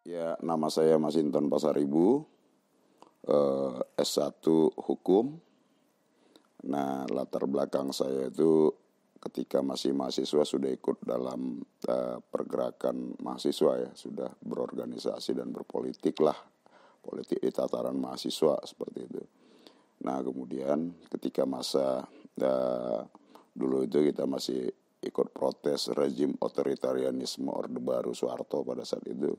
Ya, nama saya Masinton Pasaribu, S1 Hukum. Nah, latar belakang saya itu ketika masih mahasiswa sudah ikut dalam pergerakan mahasiswa ya, sudah berorganisasi dan berpolitik lah, politik di tataran mahasiswa seperti itu. Nah, kemudian ketika masa dulu itu kita masih ikut protes rezim otoritarianisme Orde Baru Soeharto pada saat itu.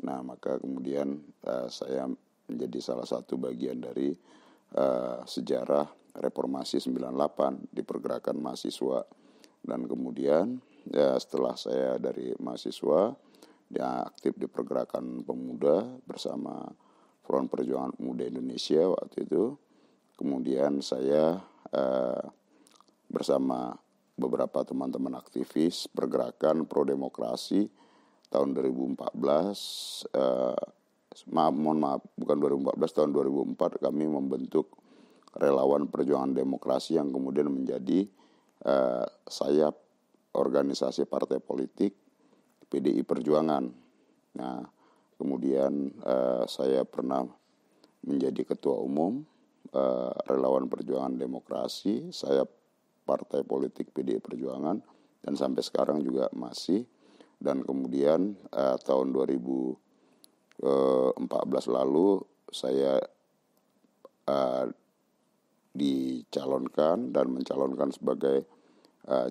Nah, maka kemudian saya menjadi salah satu bagian dari sejarah reformasi 98 di pergerakan mahasiswa. Dan kemudian ya setelah saya dari mahasiswa ya aktif di pergerakan pemuda bersama Front Perjuangan Pemuda Indonesia waktu itu. Kemudian saya bersama beberapa teman-teman aktivis pergerakan pro demokrasi tahun 2014, bukan 2014, tahun 2004 kami membentuk Relawan Perjuangan Demokrasi yang kemudian menjadi sayap organisasi partai politik PDI Perjuangan. Nah, kemudian saya pernah menjadi ketua umum Relawan Perjuangan Demokrasi, sayap partai politik PDI Perjuangan, dan sampai sekarang juga masih. Dan kemudian tahun 2014 lalu saya dicalonkan dan mencalonkan sebagai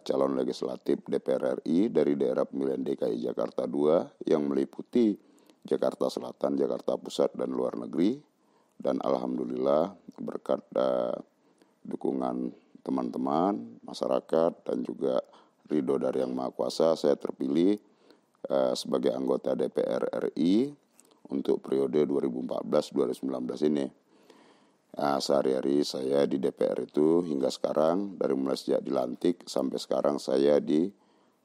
calon legislatif DPR RI dari daerah pemilihan DKI Jakarta II yang meliputi Jakarta Selatan, Jakarta Pusat, dan luar negeri. Dan alhamdulillah berkat dukungan teman-teman, masyarakat, dan juga ridho dari Yang Maha Kuasa, saya terpilih sebagai anggota DPR RI untuk periode 2014-2019 ini. Sehari-hari saya di DPR itu hingga sekarang, dari mulai sejak dilantik sampai sekarang saya di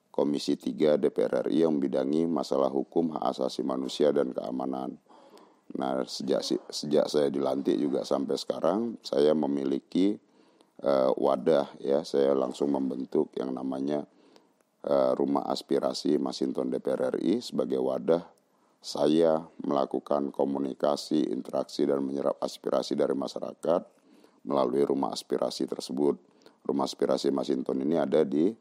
Komisi 3 DPR RI yang membidangi masalah hukum, hak asasi manusia, dan keamanan. Nah, sejak saya dilantik juga sampai sekarang saya memiliki wadah ya, saya langsung membentuk yang namanya Rumah Aspirasi Masinton DPR RI sebagai wadah saya melakukan komunikasi, interaksi, dan menyerap aspirasi dari masyarakat melalui rumah aspirasi tersebut. Rumah Aspirasi Masinton ini ada di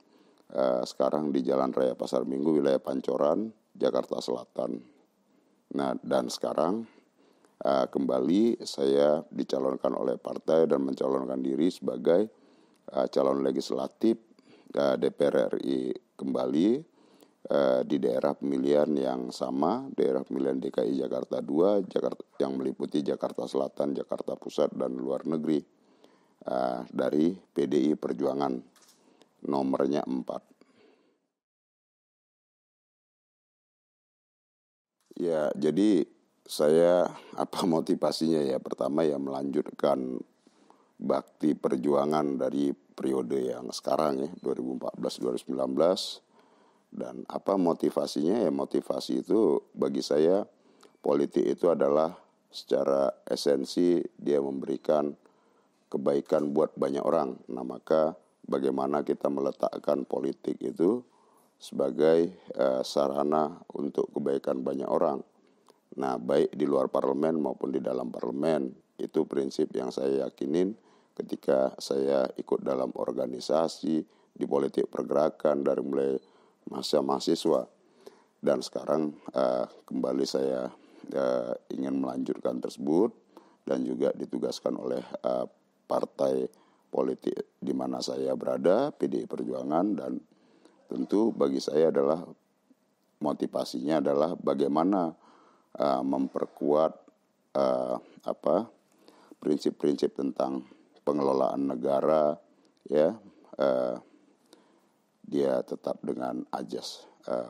sekarang di Jalan Raya Pasar Minggu, wilayah Pancoran, Jakarta Selatan. Nah, dan sekarang kembali saya dicalonkan oleh partai dan mencalonkan diri sebagai calon legislatif DPR RI kembali di daerah pemilihan yang sama, daerah pemilihan DKI Jakarta II, yang meliputi Jakarta Selatan, Jakarta Pusat, dan luar negeri, dari PDI Perjuangan, nomornya 4. Ya, jadi saya motivasinya ya, pertama ya melanjutkan bakti perjuangan dari periode yang sekarang ya, 2014-2019. Dan motivasinya ya, motivasi itu bagi saya politik itu adalah secara esensi dia memberikan kebaikan buat banyak orang. Nah, maka bagaimana kita meletakkan politik itu sebagai sarana untuk kebaikan banyak orang. Nah, baik di luar parlemen maupun di dalam parlemen, itu prinsip yang saya yakinin ketika saya ikut dalam organisasi di politik pergerakan dari mulai masa mahasiswa. Dan sekarang kembali saya ingin melanjutkan tersebut dan juga ditugaskan oleh partai politik di mana saya berada, PDI Perjuangan. Dan tentu bagi saya adalah motivasinya adalah bagaimana memperkuat prinsip-prinsip tentang pengelolaan negara ya, dia tetap dengan ajas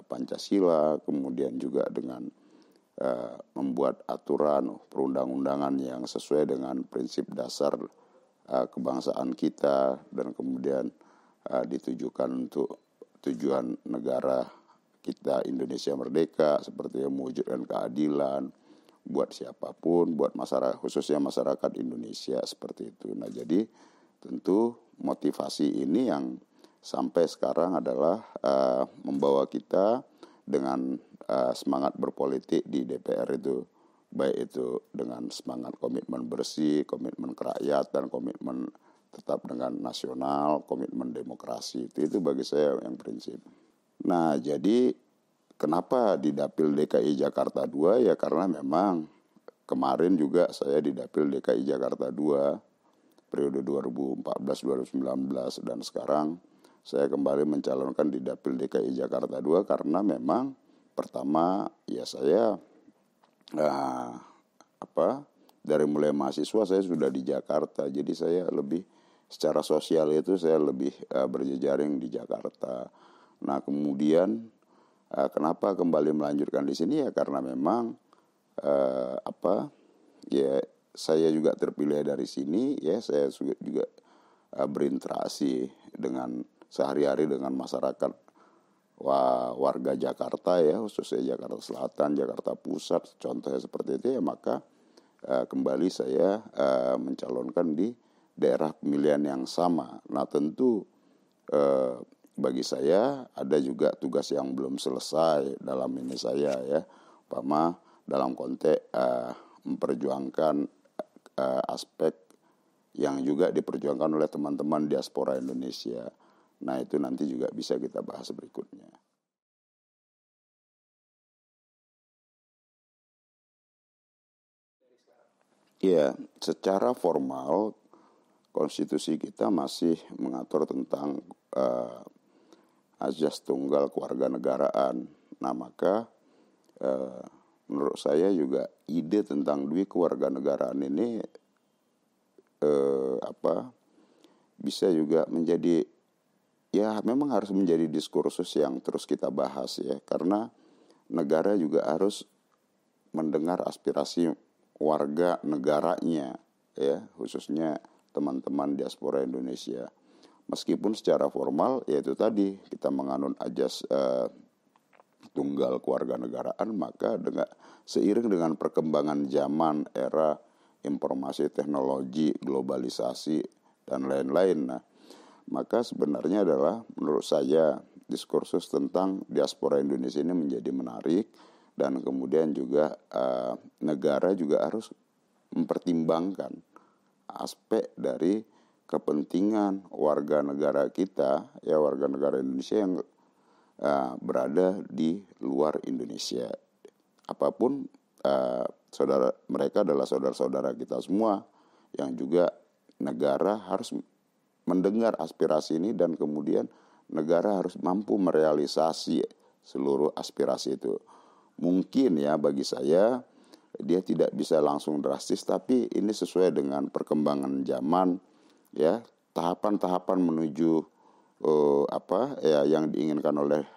Pancasila, kemudian juga dengan membuat aturan perundang-undangan yang sesuai dengan prinsip dasar kebangsaan kita, dan kemudian ditujukan untuk tujuan negara kita Indonesia merdeka, seperti yang mewujudkan keadilan buat siapapun, buat masyarakat, khususnya masyarakat Indonesia seperti itu. Nah, jadi tentu motivasi ini yang sampai sekarang adalah membawa kita dengan semangat berpolitik di DPR itu, baik itu dengan semangat komitmen bersih, komitmen kerakyatan, komitmen tetap dengan nasional, komitmen demokrasi, itu bagi saya yang prinsip. Nah, jadi kenapa di Dapil DKI Jakarta 2? Ya karena memang kemarin juga saya di Dapil DKI Jakarta 2 periode 2014-2019 dan sekarang saya kembali mencalonkan di Dapil DKI Jakarta 2 karena memang pertama ya saya dari mulai mahasiswa saya sudah di Jakarta, jadi saya lebih secara sosial itu saya lebih berjejaring di Jakarta. Nah kemudian kenapa kembali melanjutkan di sini ya karena memang ya saya juga terpilih dari sini, ya saya juga berinteraksi dengan sehari-hari dengan masyarakat warga Jakarta ya, khususnya Jakarta Selatan, Jakarta Pusat, contohnya seperti itu ya, maka kembali saya mencalonkan di daerah pemilihan yang sama. Nah tentu bagi saya ada juga tugas yang belum selesai dalam ini saya ya, umpama dalam konteks memperjuangkan aspek yang juga diperjuangkan oleh teman-teman diaspora Indonesia. Nah itu nanti juga bisa kita bahas berikutnya. Ya, secara formal konstitusi kita masih mengatur tentang azas tunggal kewarganegaraan. Nah maka menurut saya juga ide tentang dui kewarganegaraan ini bisa juga menjadi, ya memang harus menjadi diskursus yang terus kita bahas ya, karena negara juga harus mendengar aspirasi warga negaranya ya, khususnya teman-teman diaspora Indonesia. Meskipun secara formal yaitu tadi kita menganut ajas tunggal kewarganegaraan, maka seiring dengan perkembangan zaman, era informasi teknologi, globalisasi dan lain-lain, nah maka sebenarnya adalah menurut saya diskursus tentang diaspora Indonesia ini menjadi menarik, dan kemudian juga negara juga harus mempertimbangkan aspek dari kepentingan warga negara kita ya, warga negara Indonesia yang berada di luar Indonesia. Apapun mereka adalah saudara-saudara kita semua, yang juga negara harus mendengar aspirasi ini dan kemudian negara harus mampu merealisasi seluruh aspirasi itu. Mungkin ya bagi saya dia tidak bisa langsung drastis, tapi ini sesuai dengan perkembangan zaman ya, tahapan-tahapan menuju yang diinginkan oleh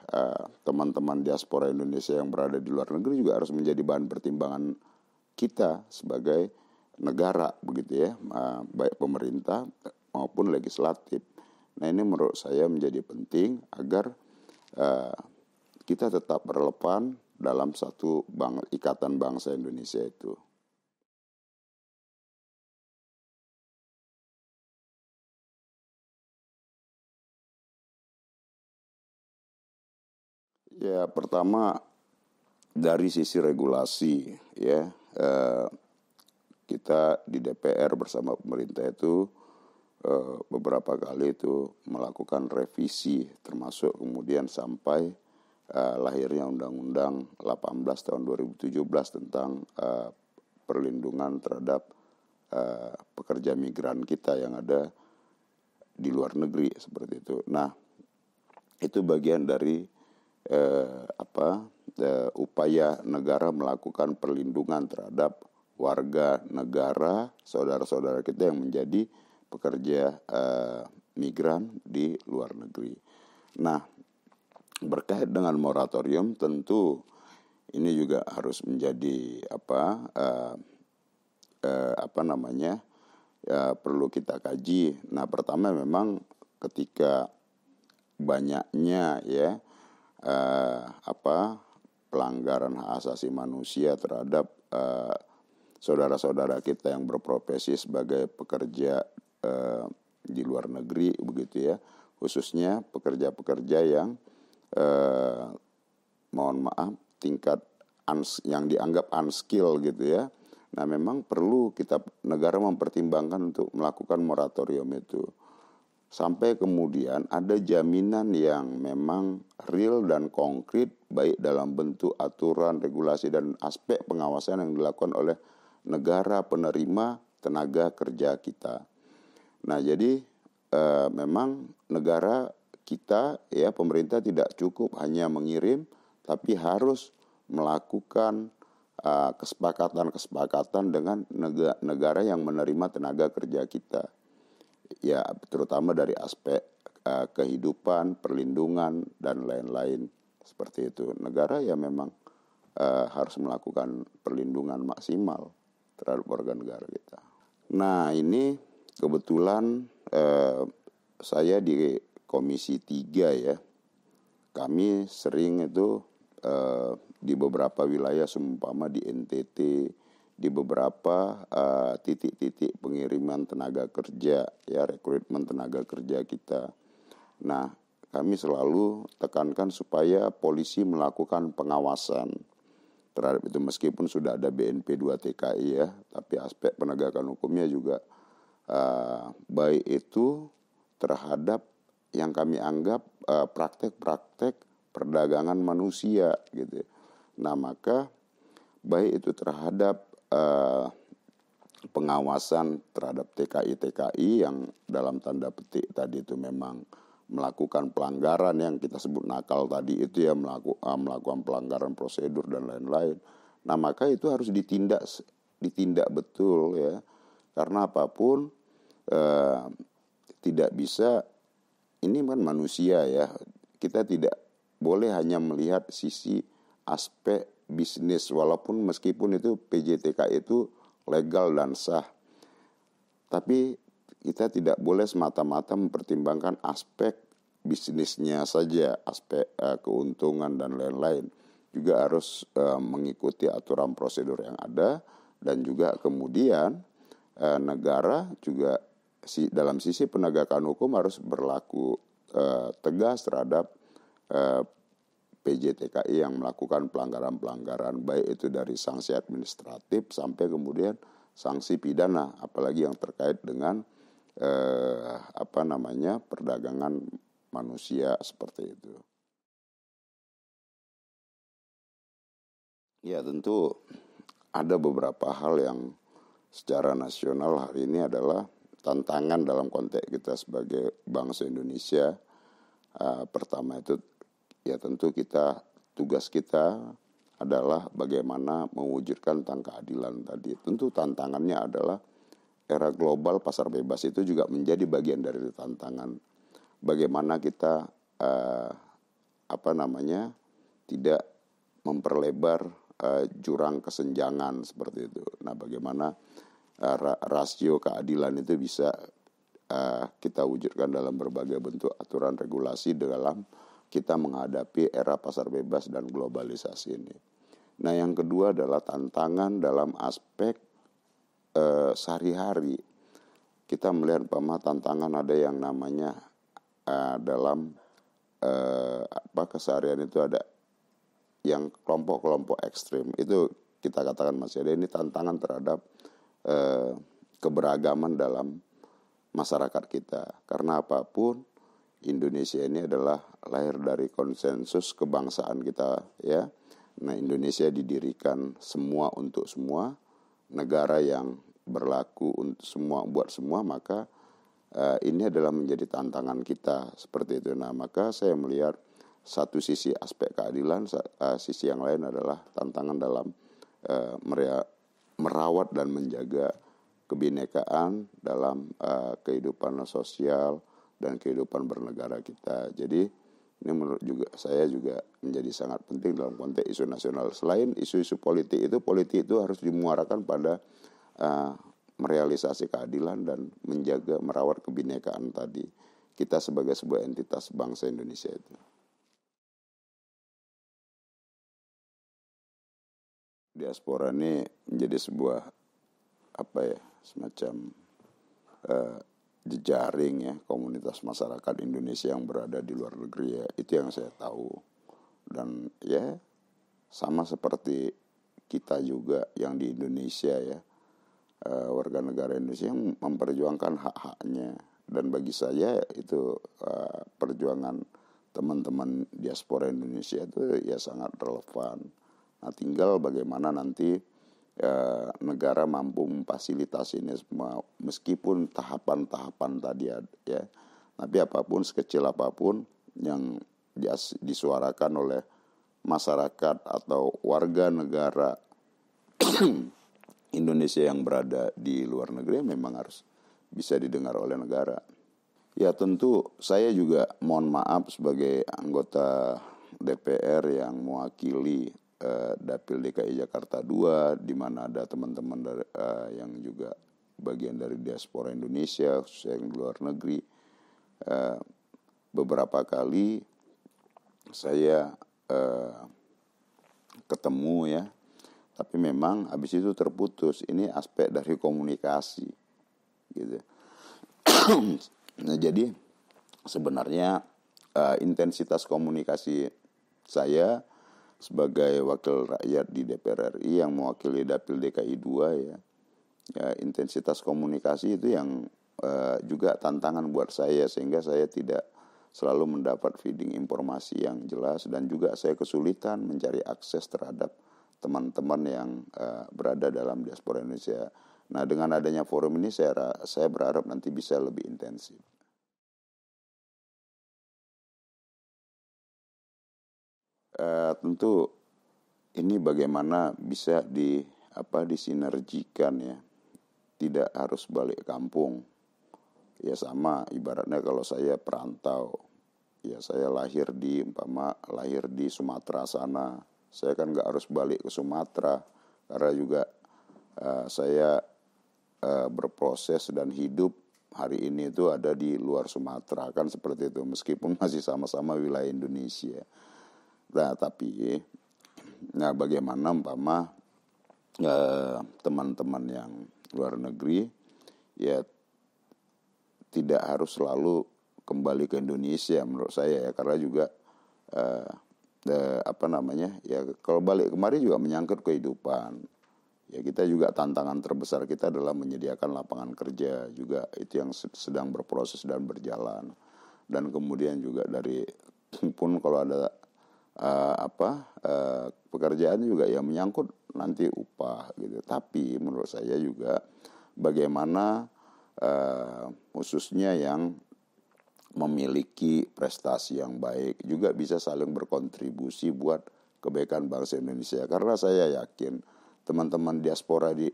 teman-teman diaspora Indonesia yang berada di luar negeri juga harus menjadi bahan pertimbangan kita sebagai negara begitu ya, baik pemerintah maupun legislatif. Nah ini menurut saya menjadi penting agar kita tetap relevan dalam satu ikatan bangsa Indonesia itu. Ya pertama dari sisi regulasi ya, kita di DPR bersama pemerintah itu beberapa kali itu melakukan revisi, termasuk kemudian sampai lahirnya Undang-Undang 18 tahun 2017 tentang perlindungan terhadap pekerja migran kita yang ada di luar negeri seperti itu. Nah itu bagian dari upaya negara melakukan perlindungan terhadap warga negara saudara-saudara kita yang menjadi pekerja migran di luar negeri. Nah, berkait dengan moratorium tentu ini juga harus menjadi perlu kita kaji. Nah, pertama memang ketika banyaknya ya pelanggaran hak asasi manusia terhadap saudara-saudara kita yang berprofesi sebagai pekerja di luar negeri begitu ya, khususnya pekerja-pekerja yang mohon maaf tingkat yang dianggap unskill gitu ya. Nah memang perlu negara mempertimbangkan untuk melakukan moratorium itu. Sampai kemudian ada jaminan yang memang real dan konkret baik dalam bentuk aturan, regulasi dan aspek pengawasan yang dilakukan oleh negara penerima tenaga kerja kita. Nah jadi memang negara kita ya pemerintah tidak cukup hanya mengirim tapi harus melakukan kesepakatan dengan negara yang menerima tenaga kerja kita. Ya terutama dari aspek kehidupan, perlindungan dan lain-lain seperti itu. Negara ya memang harus melakukan perlindungan maksimal terhadap warga negara kita. Nah ini kebetulan saya di Komisi 3 ya. Kami sering itu di beberapa wilayah seumpama di NTT, di beberapa titik-titik pengiriman tenaga kerja, ya rekrutmen tenaga kerja kita. Nah, kami selalu tekankan supaya polisi melakukan pengawasan terhadap itu meskipun sudah ada BNP 2 TKI ya, tapi aspek penegakan hukumnya juga baik itu terhadap yang kami anggap praktek-praktek perdagangan manusia gitu. Nah, maka baik itu terhadap pengawasan terhadap TKI yang dalam tanda petik tadi itu memang melakukan pelanggaran yang kita sebut nakal tadi itu ya melakukan pelanggaran prosedur dan lain-lain. Nah maka itu harus ditindak betul ya karena apapun tidak bisa ini kan manusia ya kita tidak boleh hanya melihat sisi aspek bisnis walaupun meskipun itu PJTK itu legal dan sah. Tapi kita tidak boleh semata-mata mempertimbangkan aspek bisnisnya saja, aspek keuntungan dan lain-lain. Juga harus mengikuti aturan prosedur yang ada dan juga kemudian negara juga dalam sisi penegakan hukum harus berlaku tegas terhadap PJTKI yang melakukan pelanggaran-pelanggaran baik itu dari sanksi administratif sampai kemudian sanksi pidana apalagi yang terkait dengan perdagangan manusia seperti itu. Ya tentu ada beberapa hal yang secara nasional hari ini adalah tantangan dalam konteks kita sebagai bangsa Indonesia. Pertama itu ya tentu tugas kita adalah bagaimana mewujudkan tentang keadilan tadi. Tentu tantangannya adalah era global pasar bebas itu juga menjadi bagian dari tantangan. Bagaimana kita tidak memperlebar jurang kesenjangan seperti itu. Nah, bagaimana rasio keadilan itu bisa kita wujudkan dalam berbagai bentuk aturan regulasi dalam kita menghadapi era pasar bebas dan globalisasi ini. Nah, yang kedua adalah tantangan dalam aspek sehari-hari. Kita melihat tantangan ada yang namanya dalam keseharian itu ada yang kelompok-kelompok ekstrim. Itu kita katakan masih ada ini tantangan terhadap keberagaman dalam masyarakat kita. Karena apapun Indonesia ini adalah lahir dari konsensus kebangsaan kita ya. Nah, Indonesia didirikan semua untuk semua, negara yang berlaku untuk semua buat semua, maka ini adalah menjadi tantangan kita seperti itu. Nah, maka saya melihat satu sisi aspek keadilan, sisi yang lain adalah tantangan dalam merawat dan menjaga kebinekaan dalam kehidupan sosial dan kehidupan bernegara kita. Jadi ini menurut saya juga menjadi sangat penting dalam konteks isu nasional. Selain isu-isu politik itu harus dimuarakan pada merealisasi keadilan dan merawat kebinekaan tadi. Kita sebagai sebuah entitas bangsa Indonesia itu. Diaspora ini menjadi sebuah semacam jejaring ya komunitas masyarakat Indonesia yang berada di luar negeri ya, itu yang saya tahu dan ya sama seperti kita juga yang di Indonesia ya, warga negara Indonesia yang memperjuangkan hak-haknya. Dan bagi saya itu perjuangan teman-teman diaspora Indonesia itu ya sangat relevan. Nah, tinggal bagaimana nanti negara mampu memfasilitasi ini semua, meskipun tahapan-tahapan tadi ya. Tapi apapun, sekecil apapun yang disuarakan oleh masyarakat atau warga negara Indonesia yang berada di luar negeri memang harus bisa didengar oleh negara. Ya tentu saya juga mohon maaf sebagai anggota DPR yang mewakili Dapil DKI Jakarta 2, di mana ada teman-teman yang juga bagian dari diaspora Indonesia, khususnya yang di luar negeri. Beberapa kali saya ketemu ya, tapi memang habis itu terputus. Ini aspek dari komunikasi gitu. Nah, jadi sebenarnya intensitas komunikasi saya sebagai wakil rakyat di DPR RI yang mewakili Dapil DKI 2 ya, intensitas komunikasi itu yang juga tantangan buat saya, sehingga saya tidak selalu mendapat feeding informasi yang jelas, dan juga saya kesulitan mencari akses terhadap teman-teman yang berada dalam diaspora Indonesia. Nah, dengan adanya forum ini saya berharap nanti bisa lebih intensif. Tentu ini bagaimana bisa disinergikan ya. Tidak harus balik kampung. Ya sama ibaratnya kalau saya perantau. Ya saya lahir di Sumatera sana. Saya kan nggak harus balik ke Sumatera, karena juga saya berproses dan hidup hari ini itu ada di luar Sumatera, kan seperti itu, meskipun masih sama-sama wilayah Indonesia. Nah, tapi bagaimana teman-teman yang luar negeri ya tidak harus selalu kembali ke Indonesia menurut saya ya, karena juga ya kalau balik kemari juga menyangkut kehidupan. Ya kita juga tantangan terbesar kita adalah menyediakan lapangan kerja juga, itu yang sedang berproses dan berjalan. Dan kemudian juga pun kalau ada pekerjaan juga ya menyangkut nanti upah gitu. Tapi menurut saya juga bagaimana khususnya yang memiliki prestasi yang baik juga bisa saling berkontribusi buat kebaikan bangsa Indonesia. Karena saya yakin teman-teman diaspora di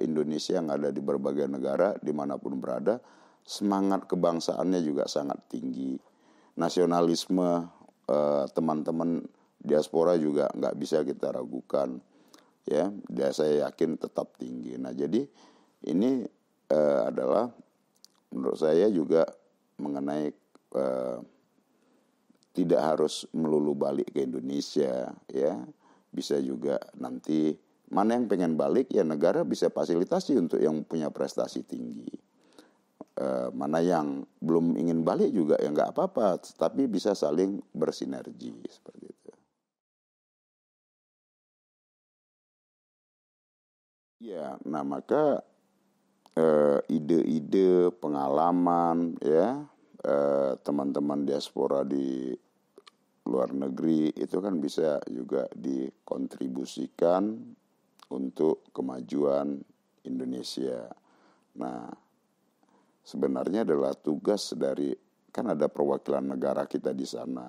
Indonesia yang ada di berbagai negara dimanapun berada, semangat kebangsaannya juga sangat tinggi. Nasionalisme teman-teman diaspora juga nggak bisa kita ragukan ya, saya yakin tetap tinggi. Nah, jadi ini adalah menurut saya juga mengenai tidak harus melulu balik ke Indonesia ya, bisa juga nanti mana yang pengen balik ya negara bisa fasilitasi untuk yang punya prestasi tinggi. Mana yang belum ingin balik juga ya nggak apa-apa, tapi bisa saling bersinergi seperti itu. Ya, nah maka ide-ide, pengalaman ya teman-teman diaspora di luar negeri itu kan bisa juga dikontribusikan untuk kemajuan Indonesia. Nah, sebenarnya adalah tugas dari, kan ada perwakilan negara kita di sana.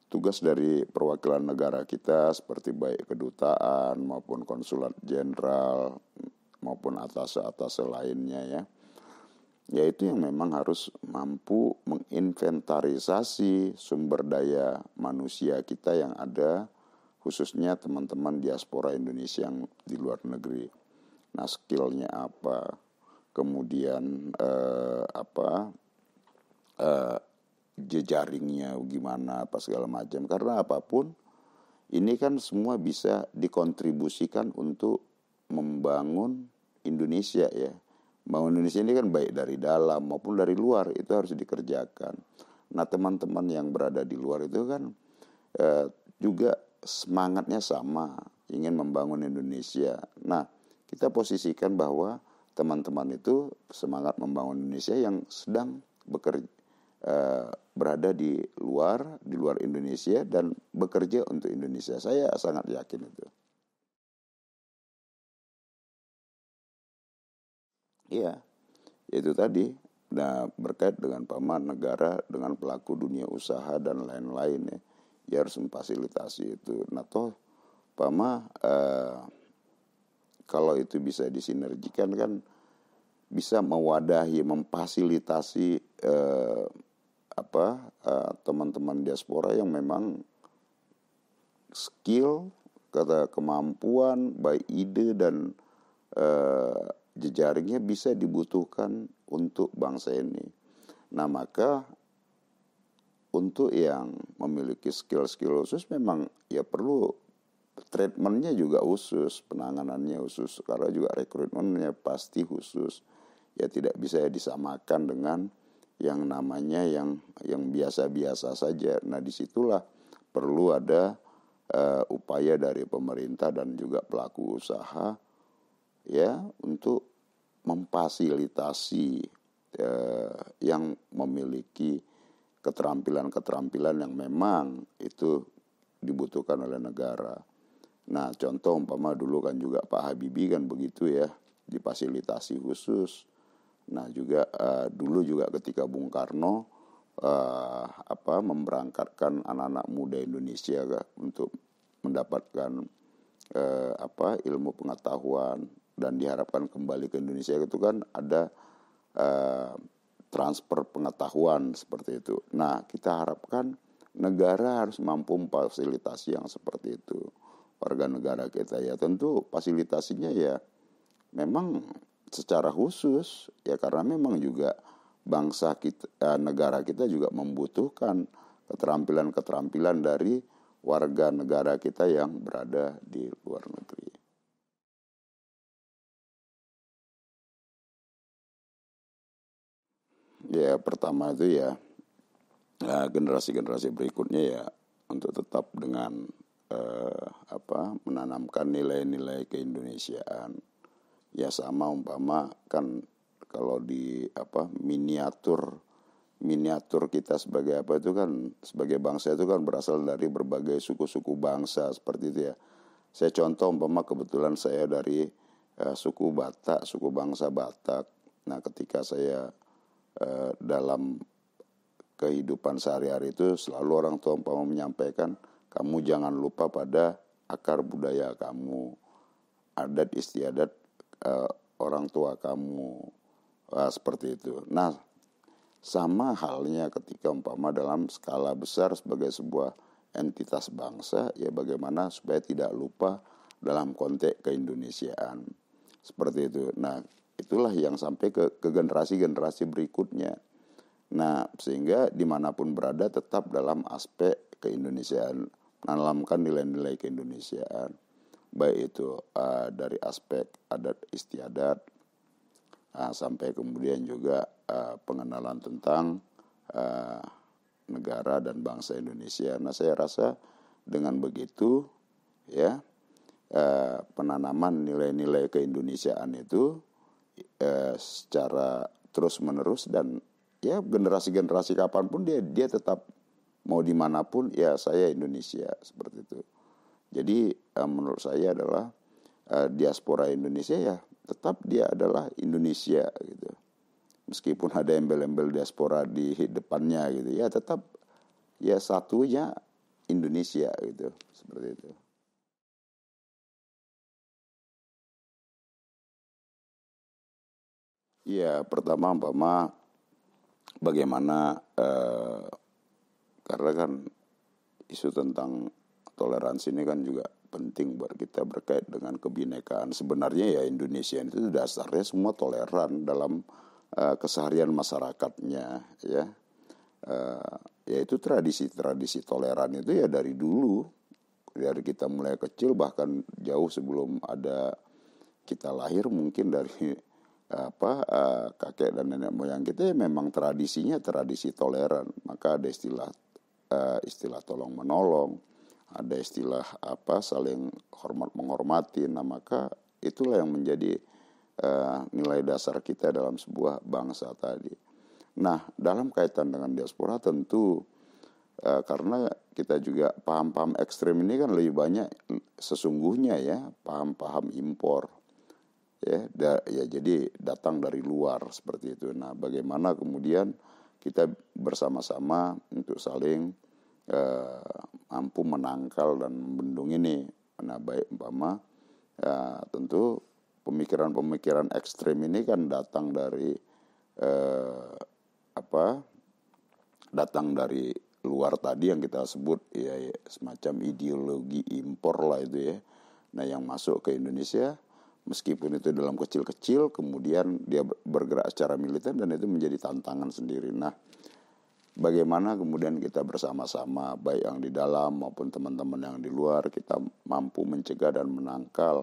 Tugas dari perwakilan negara kita seperti baik kedutaan maupun konsulat jenderal maupun atase-atase lainnya ya, yaitu yang memang harus mampu menginventarisasi sumber daya manusia kita yang ada, khususnya teman-teman diaspora Indonesia yang di luar negeri. Nah, skillnya apa, kemudian jejaringnya gimana, apa segala macam. Karena apapun ini kan semua bisa dikontribusikan untuk membangun Indonesia ya. Bangun Indonesia ini kan baik dari dalam maupun dari luar, itu harus dikerjakan. Nah, teman-teman yang berada di luar itu kan juga semangatnya sama, ingin membangun Indonesia. Nah, kita posisikan bahwa teman-teman itu semangat membangun Indonesia yang sedang bekerja, berada di luar Indonesia dan bekerja untuk Indonesia. Saya sangat yakin itu. Iya, itu tadi. Nah, berkait dengan negara, dengan pelaku dunia usaha dan lain-lain ya, ya harus memfasilitasi itu. Nah, toh kalau itu bisa disinergikan kan bisa mewadahi, memfasilitasi teman-teman diaspora yang memang skill, kemampuan, baik ide dan jejaringnya bisa dibutuhkan untuk bangsa ini. Nah, maka untuk yang memiliki skill-skill khusus memang ya perlu treatmentnya juga khusus, penanganannya khusus, karena juga rekrutmennya pasti khusus. Ya tidak bisa disamakan dengan yang namanya yang biasa-biasa saja. Nah, disitulah perlu ada upaya dari pemerintah dan juga pelaku usaha ya untuk memfasilitasi yang memiliki keterampilan-keterampilan yang memang itu dibutuhkan oleh negara. Nah, contoh umpama dulu kan juga Pak Habibie kan begitu ya, difasilitasi khusus. Nah, juga dulu juga ketika Bung Karno memberangkatkan anak-anak muda Indonesia untuk mendapatkan ilmu pengetahuan dan diharapkan kembali ke Indonesia, itu kan ada transfer pengetahuan seperti itu. Nah, kita harapkan negara harus mampu memfasilitasi yang seperti itu. Warga negara kita ya tentu fasilitasinya ya memang secara khusus ya, karena memang juga bangsa kita, negara kita juga membutuhkan keterampilan-keterampilan dari warga negara kita yang berada di luar negeri. Ya, pertama itu ya generasi-generasi berikutnya ya untuk tetap dengan menanamkan nilai-nilai keindonesiaan. Ya sama umpama kan kalau di miniatur kita sebagai itu kan sebagai bangsa itu kan berasal dari berbagai suku-suku bangsa seperti itu ya. Saya contoh umpama kebetulan saya dari suku Batak, suku bangsa Batak. Nah, ketika saya dalam kehidupan sehari-hari itu selalu orang tua umpama menyampaikan, kamu jangan lupa pada akar budaya kamu, adat istiadat orang tua kamu, seperti itu. Nah, sama halnya ketika umpama dalam skala besar sebagai sebuah entitas bangsa, ya bagaimana supaya tidak lupa dalam konteks keindonesiaan. Seperti itu. Nah, itulah yang sampai ke generasi-generasi berikutnya. Nah, sehingga dimanapun berada tetap dalam aspek keindonesiaan, menanamkan nilai-nilai keindonesiaan. Baik itu dari aspek adat istiadat, sampai kemudian juga pengenalan tentang negara dan bangsa Indonesia. Nah, saya rasa dengan begitu ya penanaman nilai-nilai keindonesiaan itu secara terus-menerus dan ya generasi-generasi kapanpun dia tetap mau dimanapun ya saya Indonesia seperti itu. Jadi menurut saya adalah diaspora Indonesia ya tetap dia adalah Indonesia gitu. Meskipun ada embel-embel diaspora di depannya gitu ya tetap ya satunya Indonesia gitu seperti itu. Ya pertama bagaimana karena kan isu tentang toleransi ini kan juga penting buat kita berkait dengan kebinekaan. Sebenarnya ya Indonesia itu dasarnya semua toleran dalam keseharian masyarakatnya ya. Yaitu tradisi toleran itu ya dari dulu, dari kita mulai kecil bahkan jauh sebelum ada kita lahir mungkin dari kakek dan nenek moyang kita ya memang tradisinya tradisi toleran. Maka ada istilah tolong menolong, ada istilah saling hormat menghormati. Nah, maka itulah yang menjadi nilai dasar kita dalam sebuah bangsa tadi. Nah, dalam kaitan dengan diaspora tentu karena kita juga paham-paham ekstrem ini kan lebih banyak sesungguhnya ya paham-paham impor ya, jadi datang dari luar seperti itu. Nah, bagaimana kemudian kita bersama-sama untuk saling mampu menangkal dan membendung ini. Nah, baik umpama tentu pemikiran-pemikiran ekstrem ini kan datang dari datang dari luar tadi yang kita sebut ya semacam ideologi impor lah itu ya. Nah, yang masuk ke Indonesia meskipun itu dalam kecil-kecil, kemudian dia bergerak secara militer dan itu menjadi tantangan sendiri. Nah, bagaimana kemudian kita bersama-sama baik yang di dalam maupun teman-teman yang di luar kita mampu mencegah dan menangkal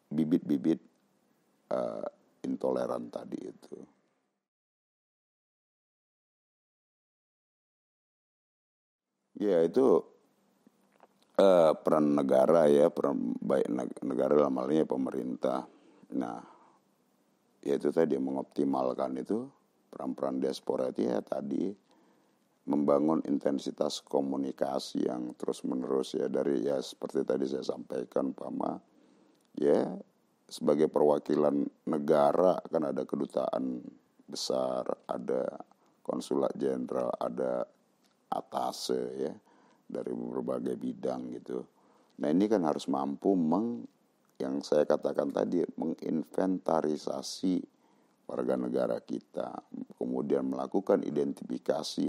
bibit-bibit intoleran tadi itu. Ya, itu peran negara ya, peran baik negara dalam hal ini pemerintah. Nah, yaitu tadi mengoptimalkan itu peran-peran diaspora itu ya tadi membangun intensitas komunikasi yang terus-menerus ya dari ya seperti tadi saya sampaikan ya sebagai perwakilan negara kan ada kedutaan besar, ada konsulat jenderal, ada atase ya dari berbagai bidang gitu. Nah, ini kan harus mampu yang saya katakan tadi menginventarisasi warga negara kita, kemudian melakukan identifikasi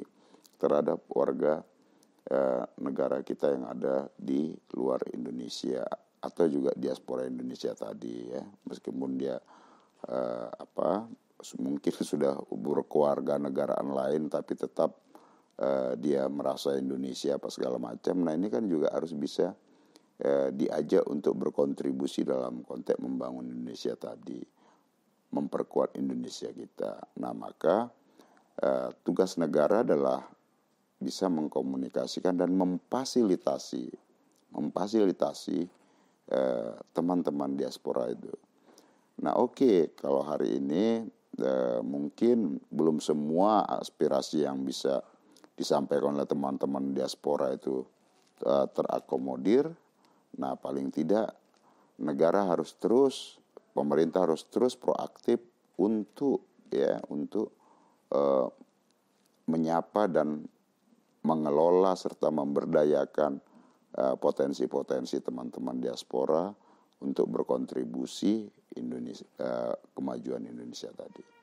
terhadap warga negara kita yang ada di luar Indonesia atau juga diaspora Indonesia tadi ya, meskipun dia mungkin sudah berkeluarga negaraan lain tapi tetap dia merasa Indonesia apa segala macam. Nah, ini kan juga harus bisa diajak untuk berkontribusi dalam konteks membangun Indonesia tadi, memperkuat Indonesia kita. Nah, maka tugas negara adalah bisa mengkomunikasikan dan memfasilitasi teman-teman diaspora itu. Nah, oke, kalau hari ini mungkin belum semua aspirasi yang bisa disampaikan oleh teman-teman diaspora itu terakomodir. Nah, paling tidak pemerintah harus terus proaktif untuk menyapa dan mengelola serta memberdayakan potensi-potensi teman-teman diaspora untuk berkontribusi kemajuan Indonesia tadi.